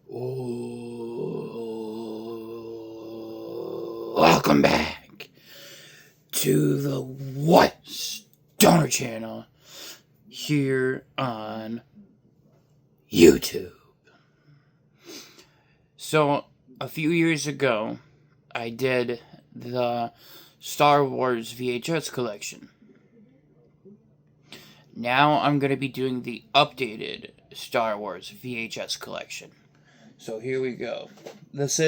Welcome back to the What Stoner channel here on YouTube. So, a few years ago, I did the Star Wars VHS collection. Now I'm going to be doing the updated Star Wars VHS collection. So here we go. This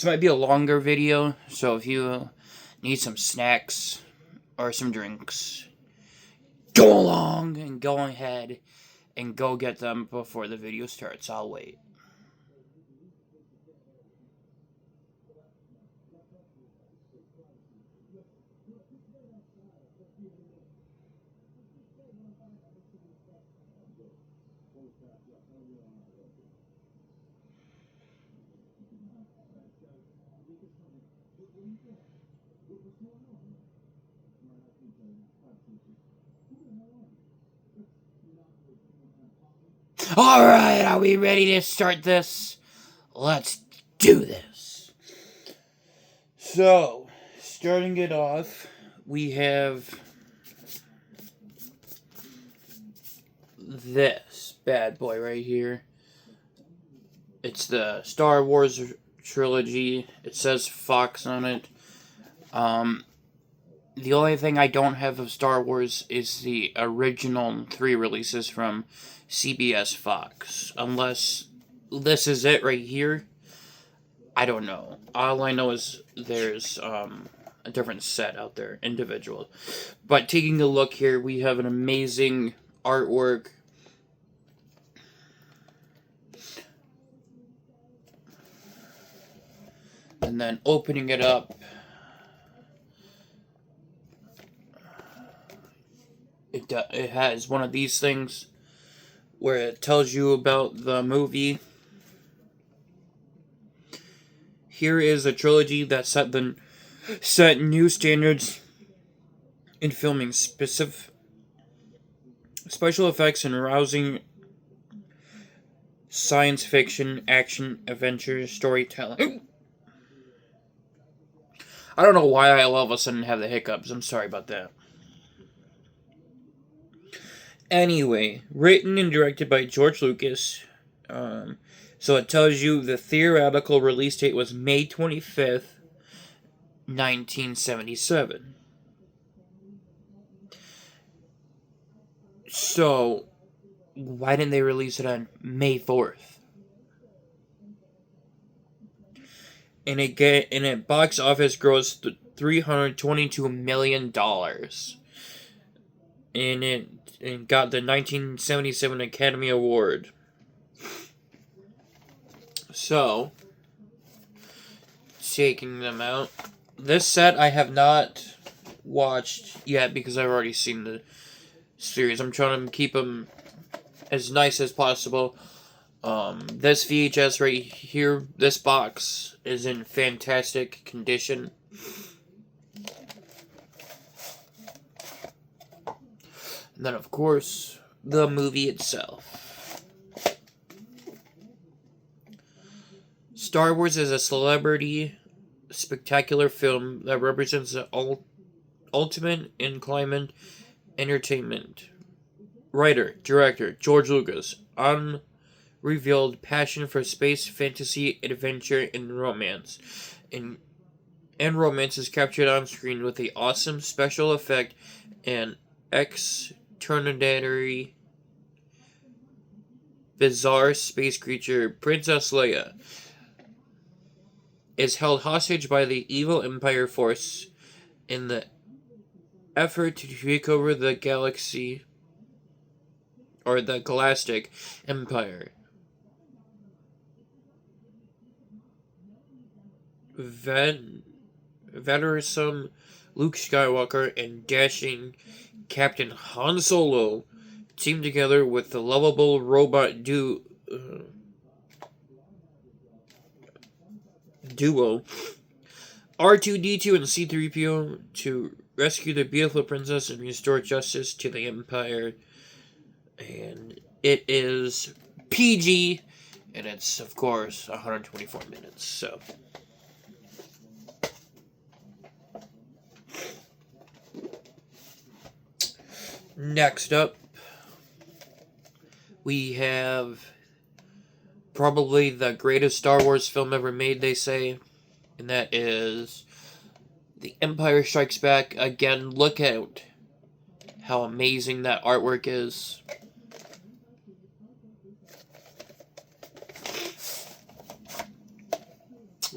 might be a longer video, so if you need some snacks or some drinks, go along and go ahead and go get them before the video starts. I'll wait. Alright, are we ready to start this? Let's do this. So, starting it off, we have this bad boy right here. It's the Star Wars trilogy. It says Fox on it. The only thing I don't have of Star Wars is the original 3 releases from CBS Fox. Unless this is it right here. I don't know. All I know is there's a different set out there, individual. But taking a look here, we have an amazing artwork. And then opening it up, it has one of these things where it tells you about the movie. Here is a trilogy that set new standards in filming, special effects, and rousing science fiction, action, adventure, storytelling. I don't know why I all of a sudden have the hiccups. I'm sorry about that. Anyway, written and directed by George Lucas. So it tells you the theoretical release date was May 25th, 1977. So, why didn't they release it on May 4th? And it box office grossed $322 million. And it got the 1977 Academy Award. So, taking them out. This set I have not watched yet because I've already seen the series. I'm trying to keep them as nice as possible. This VHS right here, this box, is in fantastic condition. And then, of course, the movie itself. Star Wars is a celebrity, spectacular film that represents the ultimate in climate entertainment. Writer, director, George Lucas. Unrevealed passion for space, fantasy, adventure, and romance. And romance is captured on screen with the awesome special effect and extraordinary bizarre space creature. Princess Leia is held hostage by the evil Empire force in the effort to take over the galaxy, or the Galactic Empire. Veteran Luke Skywalker and dashing Captain Han Solo team together with the lovable robot duo R2-D2 and C-3PO to rescue the beautiful princess and restore justice to the Empire. And it is PG And it's, of course, 124 minutes, so. Next up, we have probably the greatest Star Wars film ever made, they say, and that is The Empire Strikes Back. Again, look at how amazing that artwork is.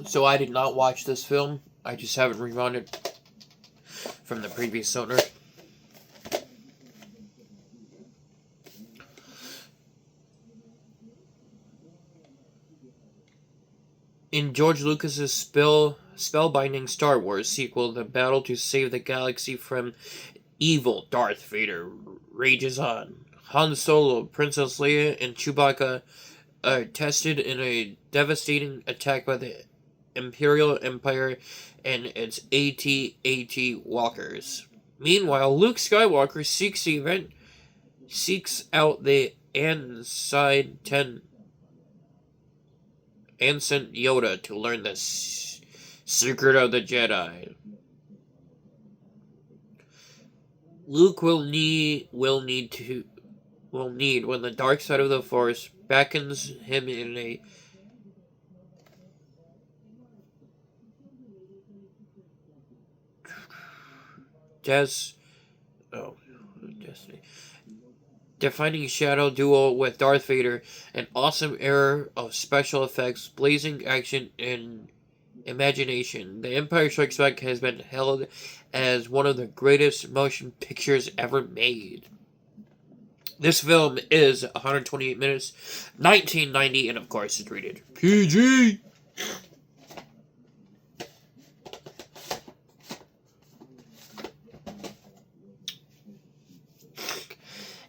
So I did not watch this film. I just haven't rerun it from the previous owner. In George Lucas's spellbinding Star Wars sequel, the battle to save the galaxy from evil Darth Vader rages on. Han Solo, Princess Leia, and Chewbacca are tested in a devastating attack by the Imperial Empire and its AT-AT walkers. Meanwhile, Luke Skywalker seeks out the Ancient Yoda to learn the secret of the Jedi. Luke will need when the dark side of the Force beckons him in a defining shadow duel with Darth Vader, an awesome era of special effects, blazing action, and imagination. The Empire Strikes Back has been held as one of the greatest motion pictures ever made. This film is 128 minutes, 1990, and of course it's rated PG.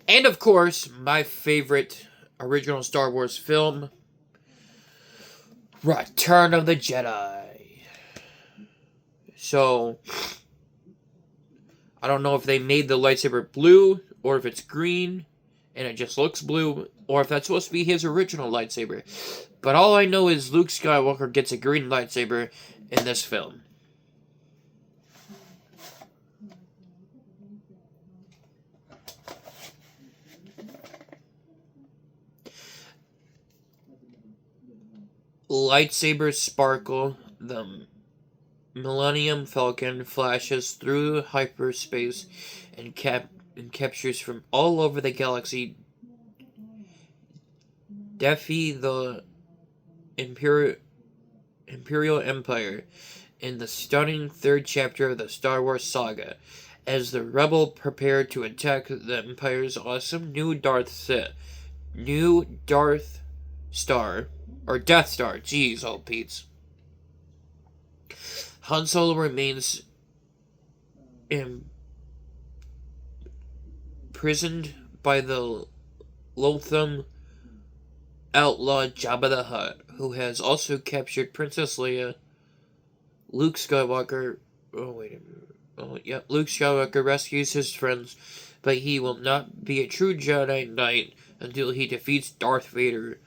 And of course, my favorite original Star Wars film, Return of the Jedi. So, I don't know if they made the lightsaber blue, or if it's green, and it just looks blue, or if that's supposed to be his original lightsaber. But all I know is Luke Skywalker gets a green lightsaber in this film. Lightsabers sparkle. The Millennium Falcon flashes through hyperspace and captures from all over the galaxy defy the Imperial Empire in the stunning third chapter of the Star Wars saga. As the rebel prepare to attack the Empire's awesome new Death Star, jeez, oh Pete's. Han Solo remains imprisoned by the loathsome outlaw Jabba the Hutt, who has also captured Princess Leia. Luke Skywalker rescues his friends, but he will not be a true Jedi Knight until he defeats Darth Vader,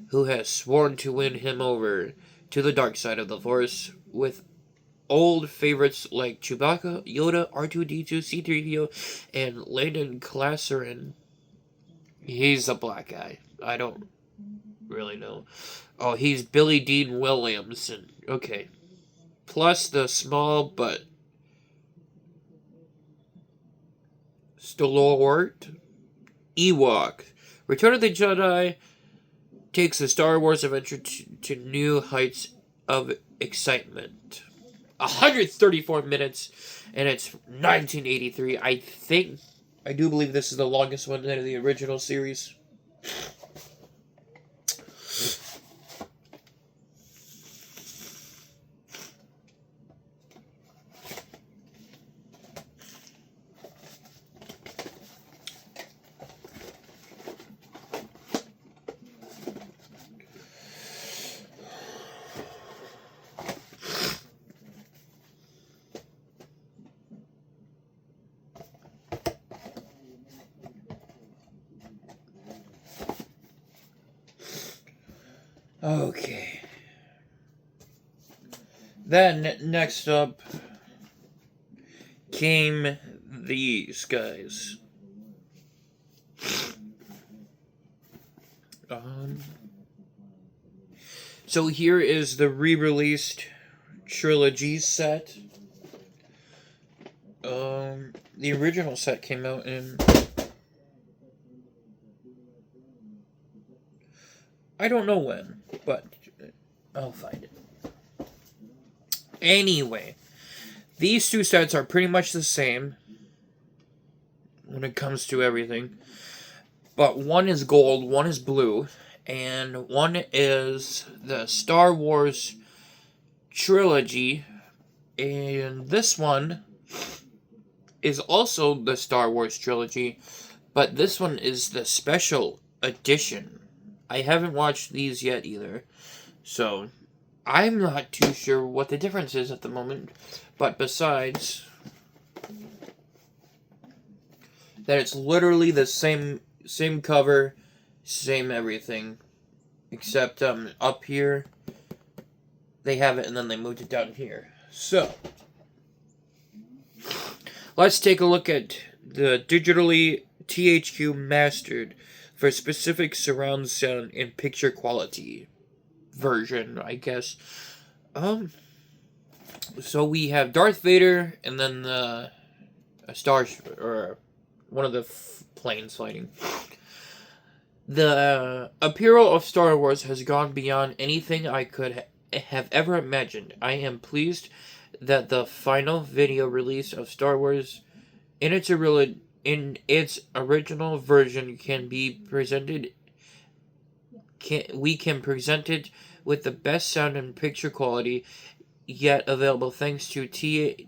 who has sworn to win him over to the dark side of the Force, with old favorites like Chewbacca, Yoda, R2-D2, C-3PO, and Landon Classerin. He's a black guy. I don't really know. Oh, he's Billy Dean Williamson. Okay. Plus the small but stalwart Ewok. Return of the Jedi takes the Star Wars adventure to new heights of excitement. 134 minutes, and it's 1983. I do believe this is the longest one out of the original series. Okay. Then, next up, came these guys. So here is the re-released trilogy set. The original set came out in... I don't know when, but I'll find it. Anyway, these two sets are pretty much the same when it comes to everything. But one is gold, one is blue, and one is the Star Wars trilogy, and this one is also the Star Wars trilogy, but this one is the special edition. I haven't watched these yet either, so I'm not too sure what the difference is at the moment, but besides that, it's literally the same cover, same everything, except up here they have it and then they moved it down here. So let's take a look at the digitally THQ mastered for specific surround sound and picture quality version, I guess. So we have Darth Vader and then a star, or one of the planes fighting. The appeal of Star Wars has gone beyond anything I could have ever imagined. I am pleased that the final video release of Star Wars in its original version can be presented. We can present it with the best sound and picture quality yet available thanks to THX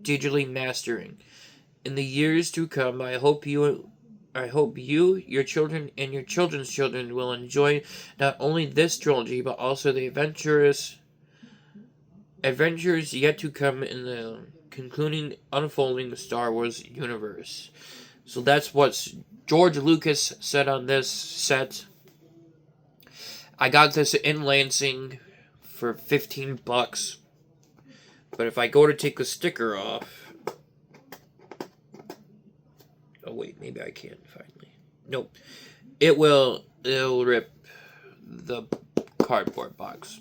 digitally mastering. In the years to come, I hope you, your children, and your children's children will enjoy not only this trilogy, but also the adventures yet to come in the concluding, unfolding Star Wars universe. So that's what George Lucas said on this set. I got this in Lansing for $15. But if I go to take the sticker off... Oh wait, maybe I can finally. Nope. It'll rip the cardboard box.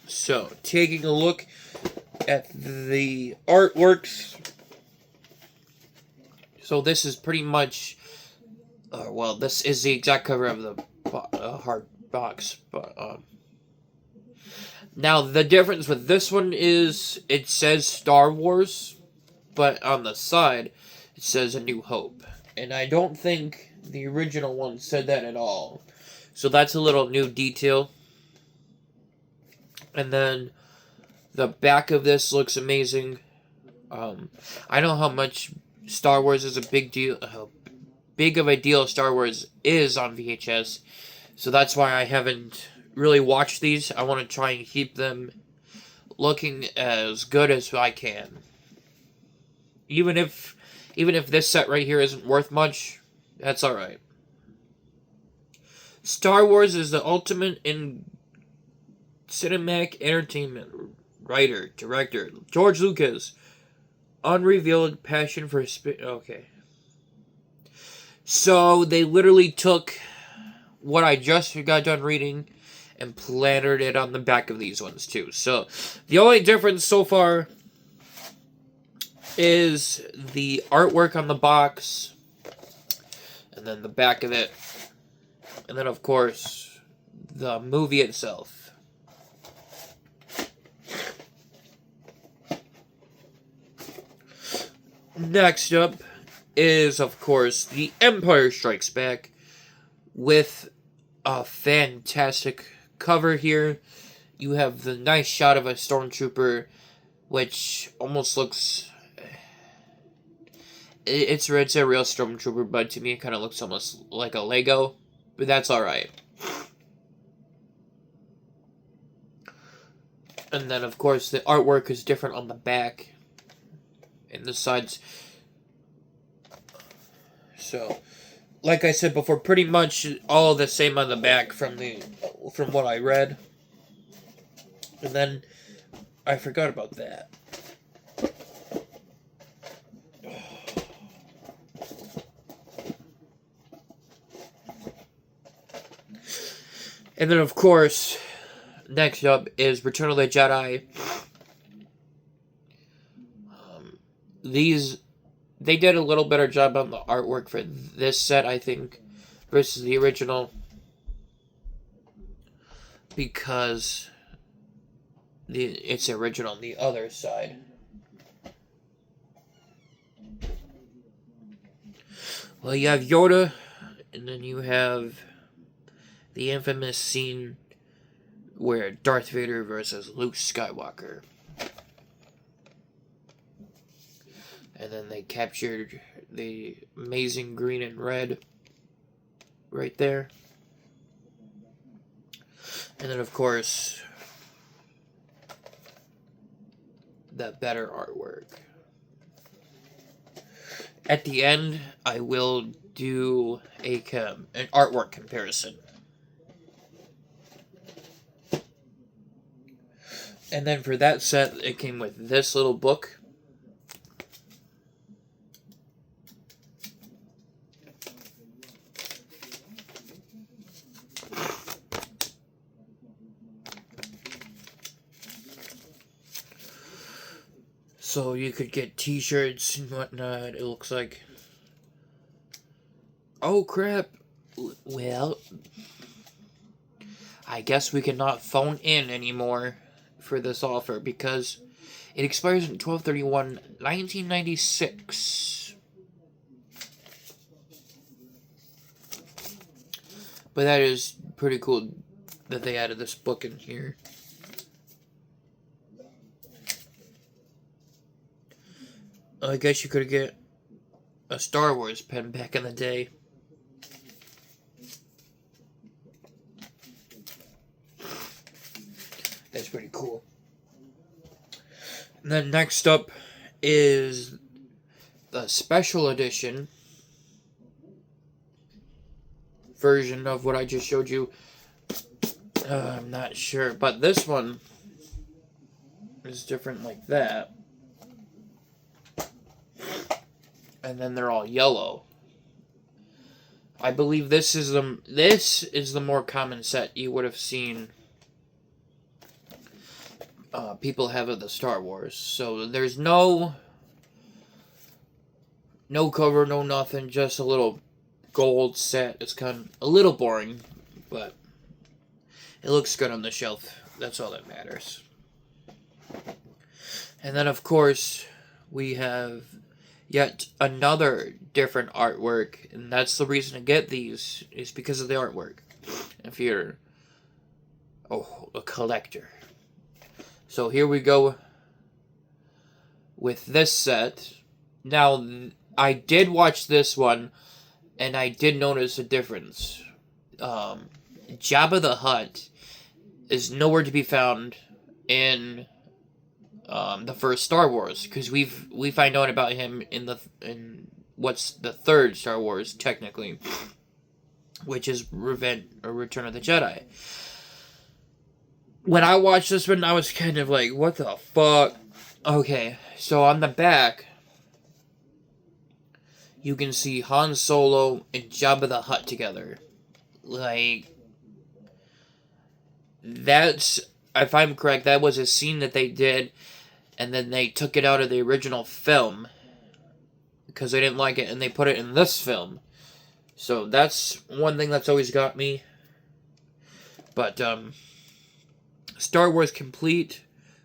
So, taking a look at the artworks. So this is pretty much... well, this is the exact cover of the hard box. But, now, the difference with this one is it says Star Wars, but on the side, it says A New Hope. And I don't think the original one said that at all. So that's a little new detail. And then the back of this looks amazing. I know how much Star Wars is a big deal, how big of a deal Star Wars is on VHS. So that's why I haven't really watched these. I want to try and keep them looking as good as I can. Even if this set right here isn't worth much, that's alright. Star Wars is the ultimate in cinematic entertainment. Writer, director, George Lucas. Unrevealed passion for... Okay. So, they literally took what I just got done reading and planted it on the back of these ones, too. So, the only difference so far is the artwork on the box, and then the back of it, and then, of course, the movie itself. Next up is, of course, The Empire Strikes Back, with a fantastic cover here. You have the nice shot of a stormtrooper, which almost looks... It's a real stormtrooper, but to me it kind of looks almost like a Lego, but that's alright. And then, of course, the artwork is different on the back and the sides. So, like I said before, pretty much all the same on the back from what I read. And then I forgot about that. And then, of course, next up is Return of the Jedi. They did a little better job on the artwork for this set, I think, versus the original. Because it's original on the other side. Well, you have Yoda, and then you have the infamous scene where Darth Vader versus Luke Skywalker. And then they captured the amazing green and red right there. And then, of course, the better artwork. At the end, I will do an artwork comparison. And then for that set, it came with this little book. So you could get t-shirts and whatnot, it looks like. Oh crap. Well, I guess we cannot phone in anymore for this offer because it expires in 12/31/1996. But that is pretty cool that they added this book in here. I guess you could get a Star Wars pen back in the day. That's pretty cool. And then next up is the special edition version of what I just showed you. I'm not sure, but this one is different like that. And then they're all yellow. I believe this is the more common set you would have seen people have of the Star Wars. So there's no cover, no nothing, just a little gold set. It's kind of a little boring, but it looks good on the shelf. That's all that matters. And then, of course, we have yet another different artwork, and that's the reason to get these, is because of the artwork. If you're a collector. So here we go with this set. Now, I did watch this one, and I did notice a difference. Jabba the Hutt is nowhere to be found in the first Star Wars, because we find out about him in what's the third Star Wars technically, which is Return of the Jedi. When I watched this one, I was kind of like, what the fuck? Okay, so on the back, you can see Han Solo and Jabba the Hutt together. Like, that's, if I'm correct, that was a scene that they did, and then they took it out of the original film because they didn't like it, and they put it in this film. So that's one thing that's always got me. But, Star Wars complete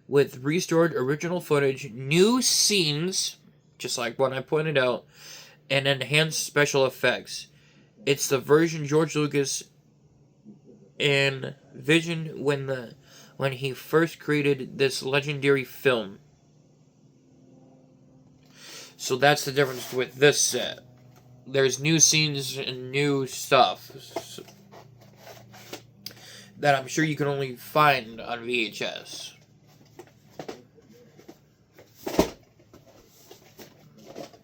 with restored original footage, new scenes, just like what I pointed out, and enhanced special effects. It's the version George Lucas envisioned when he first created this legendary film. So that's the difference with this set. There's new scenes and new stuff that I'm sure you can only find on VHS.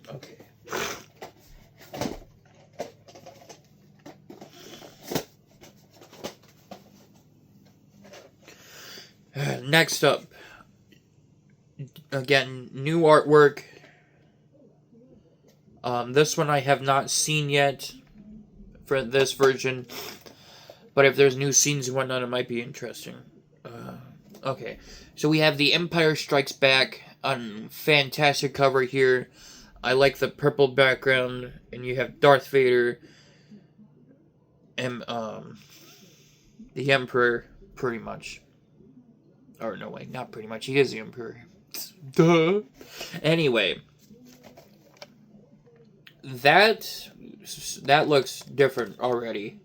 Okay. Next up, again, new artwork. This one I have not seen yet for this version, but if there's new scenes and whatnot, it might be interesting. Okay, so we have The Empire Strikes Back on fantastic cover here. I like the purple background, and you have Darth Vader and the Emperor, pretty much. Or no way, not pretty much. He is the Emperor. Duh. Anyway, that looks different already.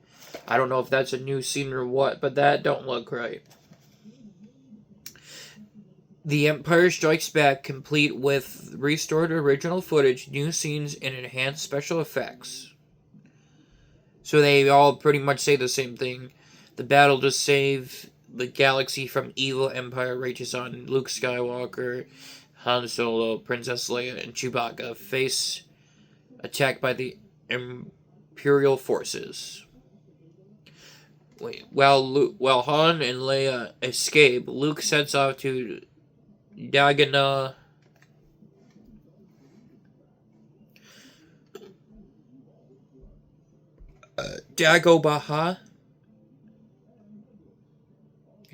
I don't know if that's a new scene or what, but that don't look right. The Empire Strikes Back, complete with restored original footage, new scenes, and enhanced special effects. So they all pretty much say the same thing. The battle to save the galaxy from evil Empire rages on. Luke Skywalker, Han Solo, Princess Leia, and Chewbacca face attack by the Imperial forces. While Han and Leia escape, Luke sets off to Dagobah.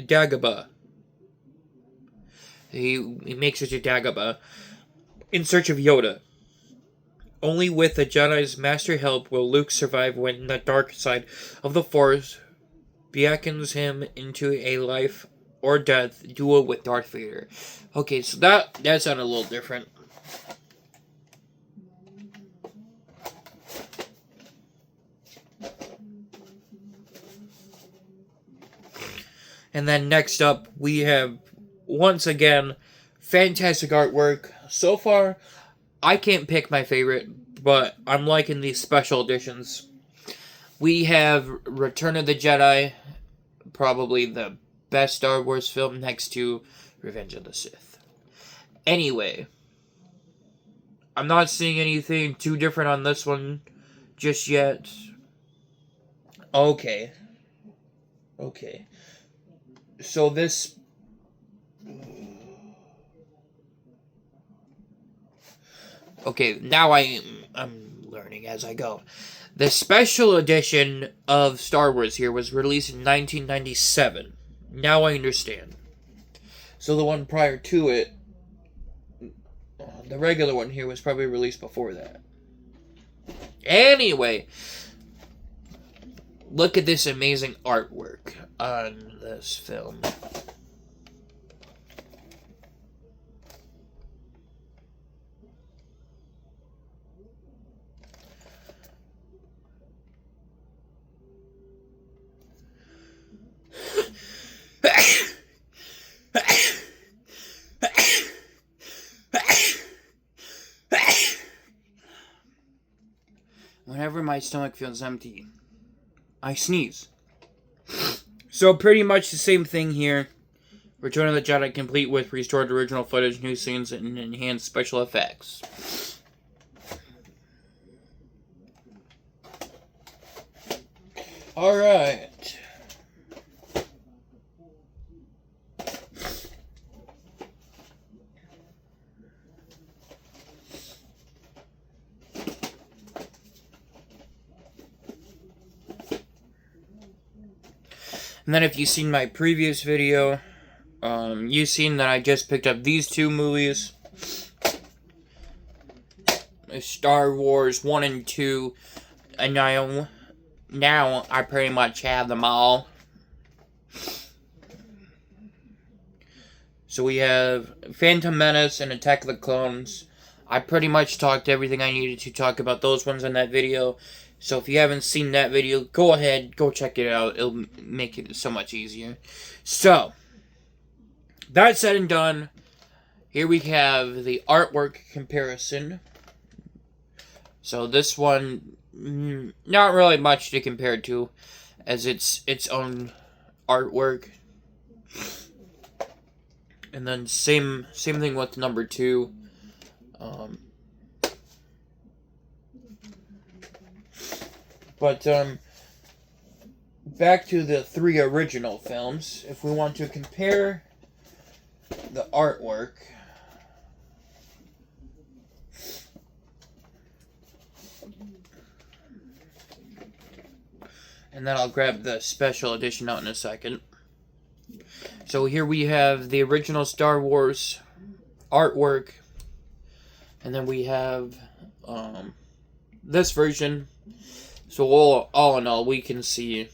Dagobah. He makes it to Dagobah in search of Yoda. Only with the Jedi's master help will Luke survive when the dark side of the Force beckons him into a life or death duel with Darth Vader. Okay, so that sounded a little different. And then next up, we have, once again, fantastic artwork. So far, I can't pick my favorite, but I'm liking these special editions. We have Return of the Jedi, probably the best Star Wars film next to Revenge of the Sith. Anyway, I'm not seeing anything too different on this one just yet. Okay. So this... Okay, now I'm learning as I go. The special edition of Star Wars here was released in 1997. Now I understand. So the one prior to it, the regular one here, was probably released before that. Anyway, look at this amazing artwork on this film. Whenever my stomach feels empty, I sneeze. So pretty much the same thing here. Return of the Jedi, complete with restored original footage, new scenes, and enhanced special effects. Alright. And then if you've seen my previous video, you've seen that I just picked up these two movies. Star Wars 1 and 2. And now I pretty much have them all. So we have Phantom Menace and Attack of the Clones. I pretty much talked everything I needed to talk about those ones in that video. So if you haven't seen that video, go ahead, go check it out. It'll make it so much easier. So, that said and done, here we have the artwork comparison. So this one, not really much to compare to, as it's its own artwork. And then same thing with number 2. But, back to the 3 original films. If we want to compare the artwork. And then I'll grab the special edition out in a second. So here we have the original Star Wars artwork. And then we have this version. So all in all, we can see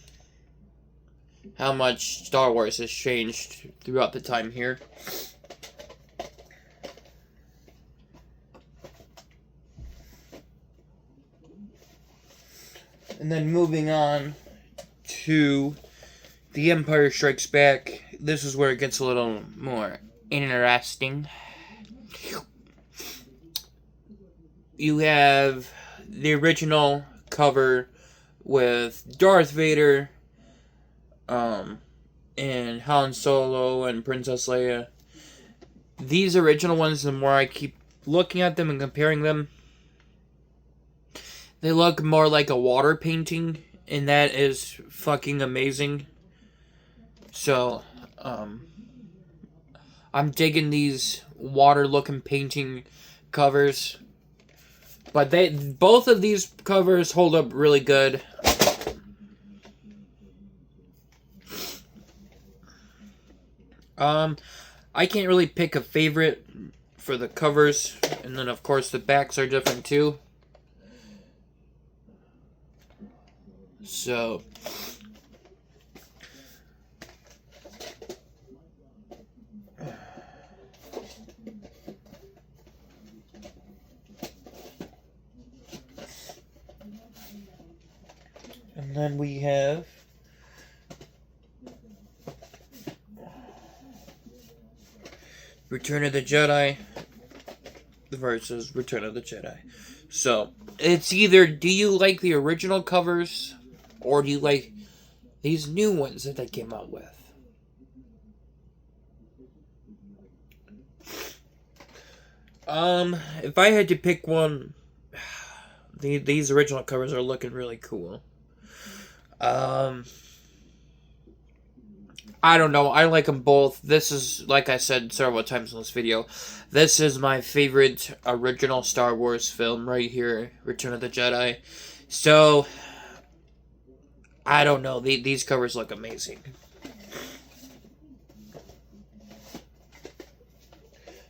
how much Star Wars has changed throughout the time here. And then moving on to The Empire Strikes Back. This is where it gets a little more interesting. You have the original cover with Darth Vader, and Han Solo and Princess Leia. These original ones, the more I keep looking at them and comparing them, they look more like a water painting, and that is fucking amazing. So, I'm digging these water-looking painting covers. But both of these covers hold up really good. I can't really pick a favorite for the covers, and then of course the backs are different too. So, and then we have Return of the Jedi versus Return of the Jedi. So, it's either, do you like the original covers, or do you like these new ones that they came out with? If I had to pick one, these original covers are looking really cool. I don't know. I like them both. This is, like I said several times in this video, this is my favorite original Star Wars film right here, Return of the Jedi. So, I don't know. These covers look amazing.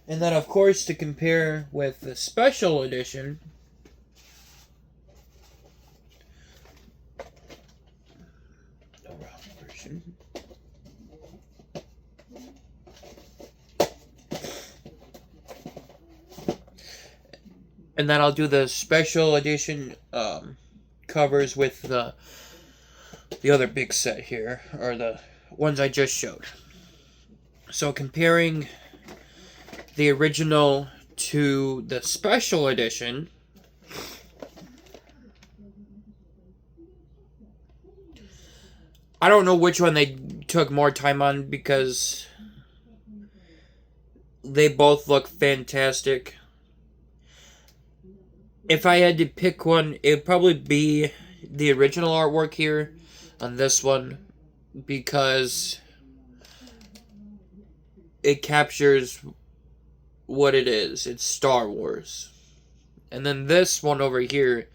And then, of course, to compare with the special edition, the wrong version. And then I'll do the special edition covers with the other big set here, or the ones I just showed. So comparing the original to the special edition, I don't know which one they took more time on because they both look fantastic. If I had to pick one, it'd probably be the original artwork here on this one, because it captures what it is. It's Star Wars. And then this one over here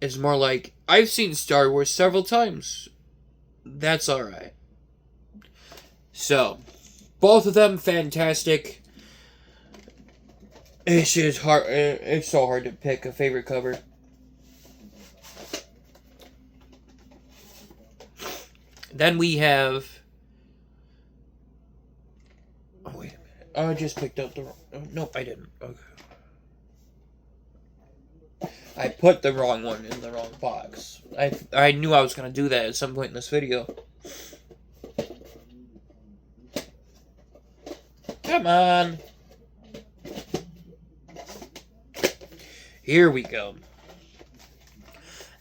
is more like, I've seen Star Wars several times. That's alright. So, both of them fantastic. It's just hard. It's so hard to pick a favorite cover. Then we have. Oh wait a minute! I just picked up the. Nope, I didn't. Okay. I put the wrong one in the wrong box. I knew I was gonna do that at some point in this video. Come on. Here we go.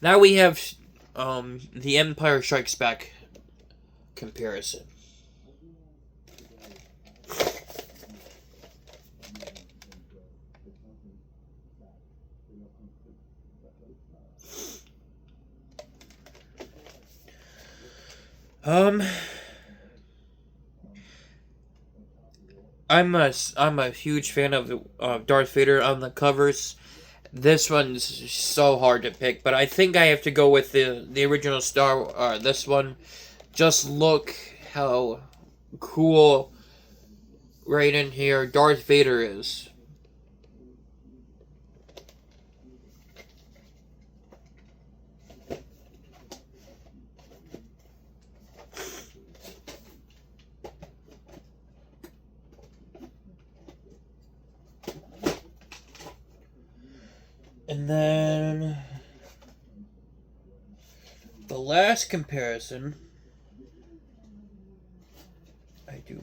Now we have the Empire Strikes Back comparison. I'm a huge fan of Darth Vader on the covers. This one's so hard to pick, but I think I have to go with the original this one. Just look how cool right in here Darth Vader is. And then the last comparison I do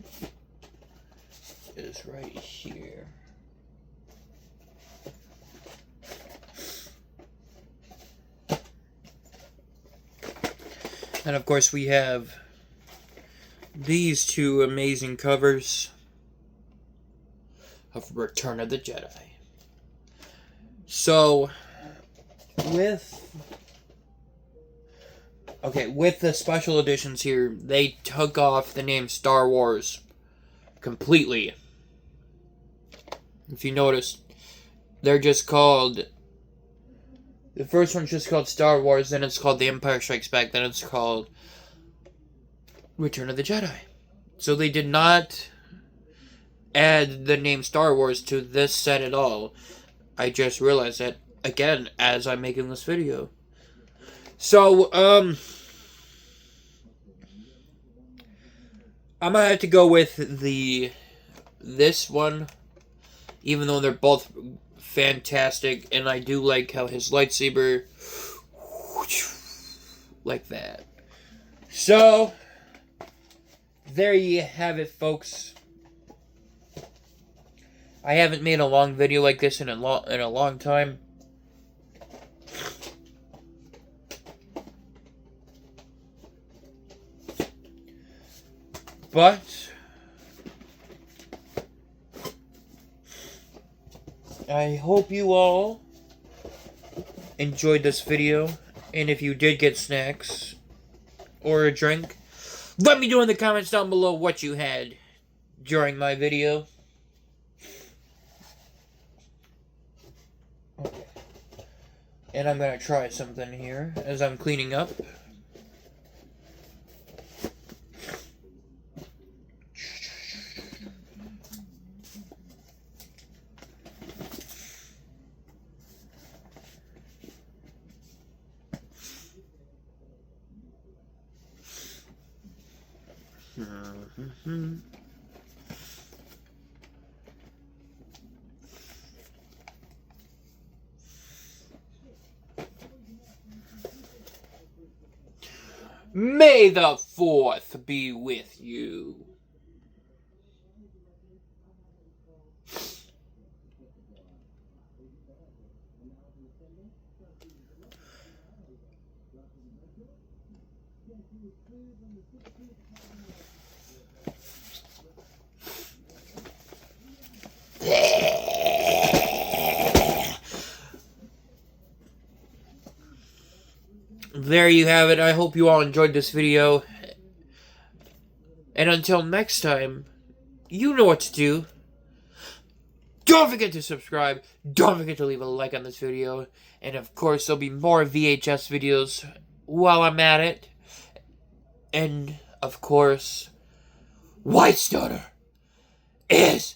is right here. And of course we have these two amazing covers of Return of the Jedi. So, with the special editions here, they took off the name Star Wars completely. If you notice, they're just called... The first one's just called Star Wars, then it's called The Empire Strikes Back, then it's called Return of the Jedi. So they did not add the name Star Wars to this set at all. I just realized that, again, as I'm making this video. So, I'm gonna have to go with this one, even though they're both fantastic, and I do like how his lightsaber, like that. So, there you have it, folks. I haven't made a long video like this in a long time. But I hope you all enjoyed this video, and if you did get snacks or a drink, let me know in the comments down below what you had during my video. Okay. And I'm gonna try something here as I'm cleaning up. May the 4th be with you. There you have it. I hope you all enjoyed this video. And until next time, you know what to do. Don't forget to subscribe. Don't forget to leave a like on this video. And of course, there'll be more VHS videos while I'm at it. And of course, White Stoner is